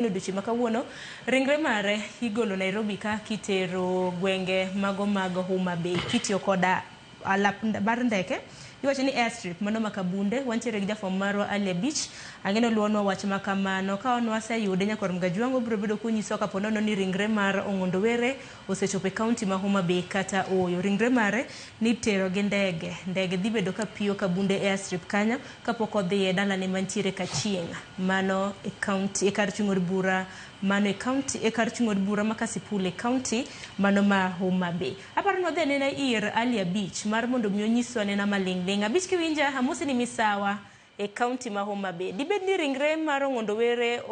Odiochieng' ma kawuono ringre mare igolo Nairobi ka kitero gwenge mago mag Homa Bay kitiyo koda alap mar ndeke. Iwacho ni airstrip mano ma Kabunde. Wantiere gi jafwambo marwa Ali Abich. Ang'eno luonwa wach ma kamano. Ka waseyude Nyakorom Gajwango biro bedo kunyiso kapo nono ni ringre mar Ong'ondo Were osechopo e kaunti ma Homa Bay kata oyo. Ringre mare nitero gi ndege. Ndege dhi bedo ka piyo Kabunde airstrip kanyo kapok odhi e dalane mantiere Kachieng'. Mano e kaunti e kar chung'o od bura mano e kaunti e kar chung'o od bura ma Kasipul e kaunti mano ma Homa Bay. Aparo ni wadhi anena ir Ali Abich mar mondo mi onyiswa nena maling'ling'. Abich kiwinja amosi ni misawa e kaunti ma Homa Bay. Dibed ni ringre mar Ong'ondo Were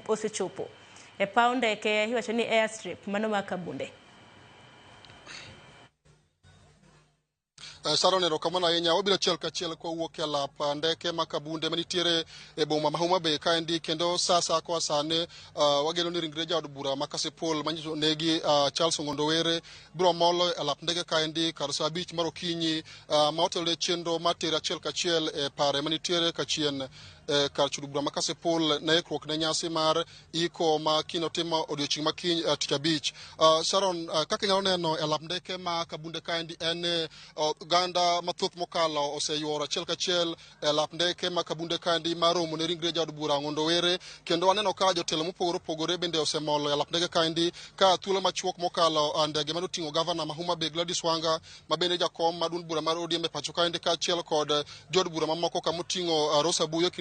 osechopo e paw ndeke iwacho ni airstrip mano ma Kabunde. Sharon erokamano ahinya. Wabiro achiel kachiel kowuok e alap ndeke ma Kabunde manitiere e boma ma Homa Bay kaendi kendo sasa kwa sane wageno ni ringre jaod bura ma Kasipul manyiso negi Charles Ong'ondo Were biro molo e alap ndeke kaendi kar saa 5 mar okinyi ma otelo chenro mar tero achiel kachiel e pare manitiere Kachien kar chudo bura ma Kasipul na ikruok ne nyasi mar iko ma kino timo odiochieng' ma kiny tich abich. Sharon, kaka inyalo neno e alap ndeke ma Kabunde kaendi en ganda mathoth mokalo oseyuoro achiel kachiel e alap ndeke ma Kabunde kaendi mar romo ne ringre jaod bura Ong'ondo Were kendo waneno ka jotelo mopogore opogore bende osemolo e alap ndeke kaendi ka thuolo machuok mokalo ndege mane oting'o gavana ma Homa Bay Gladys Wanga ma bende jakom mar duond bura mar ODM e pacho kaendi kaachiel kod jod bura mamoko kama oting'o Rosa Buyo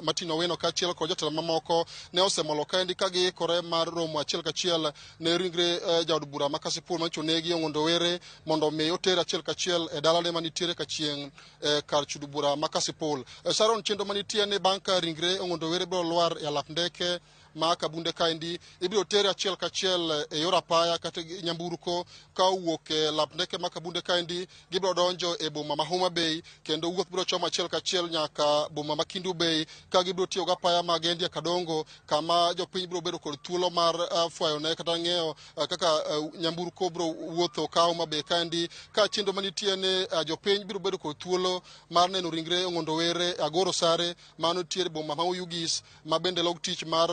Martin Owino kaachiel kod jotelo mamoko ne osemolo kaendi ka giikore mar romo achiel kachiel ne ringre jaod bura ma Kasipul manyiso negi Ong'ondo Were mondo mi oter achiel kachiel e dalane manitiere Kachieng' kar chudo bura ma Kasipul. Sharon, chenro manitie ni bang' ka ringre Ong'ondo Were biro lwar e alap ndeke ma Kabunde kaendi ibiro tere achiel kachiel e yor apaya kata nyamburko ka owuok e lap ndeke ma Kabunde kaendi gibiro donjo e boma ma Homa Bay kendo wuoth biro chomo achiel kachiel nyaka boma ma Kendu Bay ka gibiro tiyo gapaya mag Endia Kadongo kama jopiny biro bedo kod thuolo mar fwayo ne kata ng'eyo kaka nyamburko biro wuotho ka Homa Bay kaendi ka chenro manitie ni jopiny biro bedo kod thuolo mar neno ringre Ong'ondo Were Agoro Sare mano tiere boma ma Oyugis ma bende log tich mar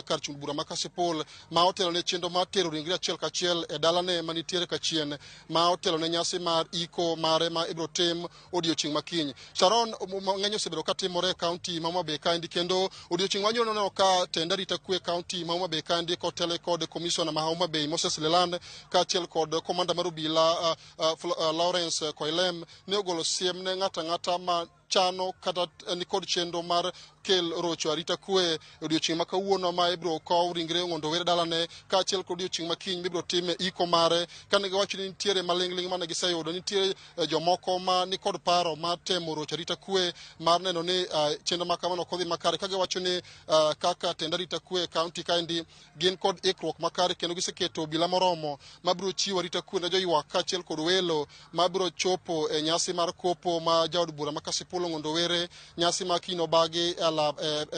kar chudo bura ma Kasipul ma otelo ne chenro mar tero ringre achiel kachiel e dalane manitiere Kachien ma otelo ne nyasi mar iko mare ma ibiro tim odiochieng' makiny. Sharon, ng'eny osebedo ka timore e kaunti ma Homa Bay kaendi kendo odiochieng' wanyono neno ka tend arita kwe kaunti ma Homa Bay kaendi kotele kod komisiona ma Homa Bay Moses Leland kaachiel kod komanda mar obila Lawrence Koilem ne ogolo siem ne ng'ata ma chano kata ni kod chenro mar kel rocho arita kwe odiochieng' ma kawuono ma ibiro kow ringre Ong'ondo Were dalane kaachiel kod odiochieng' ma kiny mibiro time iko mare kane giwacho ni nitiere maling'ling' mane giseyudo nitiere jomoko ma ni kod paro mar temo rocho arita kwe mar neno ni chenro ma kamano ok odhi makare ka giwacho ni kaka tend arita kwe kaunti kaendi gin kod ikruok makare kendo giseketo obila moromo ma biro chiwo arita kwe ne joywak kaachiel kod welo ma biro chopo e nyasi mar kopo ma jaod bura ma Kasipul Ong'ondo Were nyasi ma kino bagi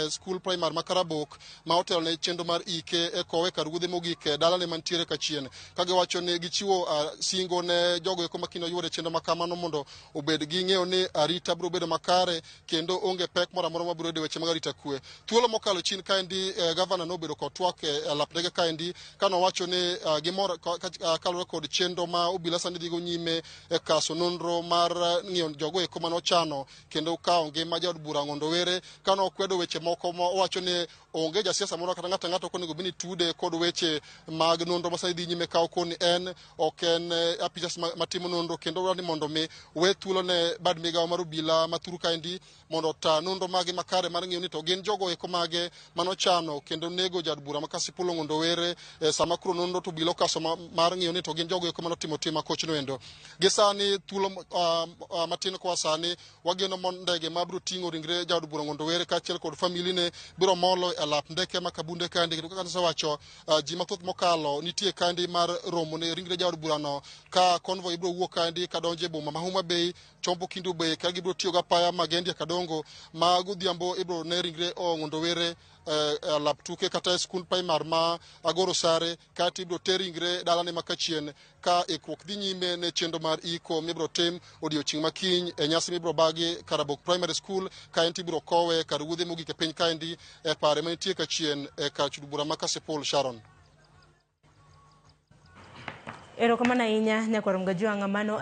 skul primary ma Karabok ma otelo ne chenro mar ike e kowe kar ruodhe mogik e dalane mantiere Kachien ka giwacho ni gichiwo singo ne jogo eko makino yuore chenro makamano mondo obed gi ng'eyo ni arita biro bedo makare kendo onge pek moro amora ma biro yudo weche mag arita kwe. Thuolo mokalo chien kaendi gavana nobedo kod twak e alap ndeke kaendi ka nowacho ni gimoro kalore kod chenro ma obila sani dhigo nyime e kaso nonro mar ng'iyo jogo eko manochano kendo kawo ngima jaod bura Ong'ondo Were ka nokwedo weche moko ma owacho ni onge jasiasa moro kata ng'ato konego obed ni tude kod weche mag nonro ma sani dhi nyime ka okoni en ok en apisas matimo nonro kendo dwaro ni mondo mi we thuolo ne bad migawo mar obila mathuru kaendi mondo ota nonro mage makare mar ng'iyo ni to gin jogo eko mage manochano kendo nego jaod bura ma Kasipul Ong'ondo Were sama koro nonro to obila okaso mar ng'iyo ni to gin jogo eko manotimo tim makochno endo. Gi sani thuolo matin kwa sani wageno ndege ma biro ting'o ringre jaod bura Ong'ondo Were kaachiel kod familine biro molo e alap ndeke ma Kabunde kaendi kendo kaka nasewacho ji mathoth mokalo nitie kaendi mar romo ne ringre jaod burano ka convoy biro wuok kaendi ka donjo e boma ma Homa Bay chombo Kendu Bay ka gibiro tiyo gapaya mag Endia Kadongo ma godhiambo ibiro ne ringre Ong'ondo Were lap tuke kata skul primar ma Agoro Sare kati ibro ter ringre dalane makachien ka ikruok dhi nyime ne chenro mar iko mibro tim odiochieng' makiny e nyasi mibro bagi Karabok Primary School ka enti ibro kowe kar wuodhe mogik e piny kaendi e pare manitie kachien e kar chudo bura ma Kasipul. Sharon. Erokamano ahinya Nyakwar Mgajwang' mano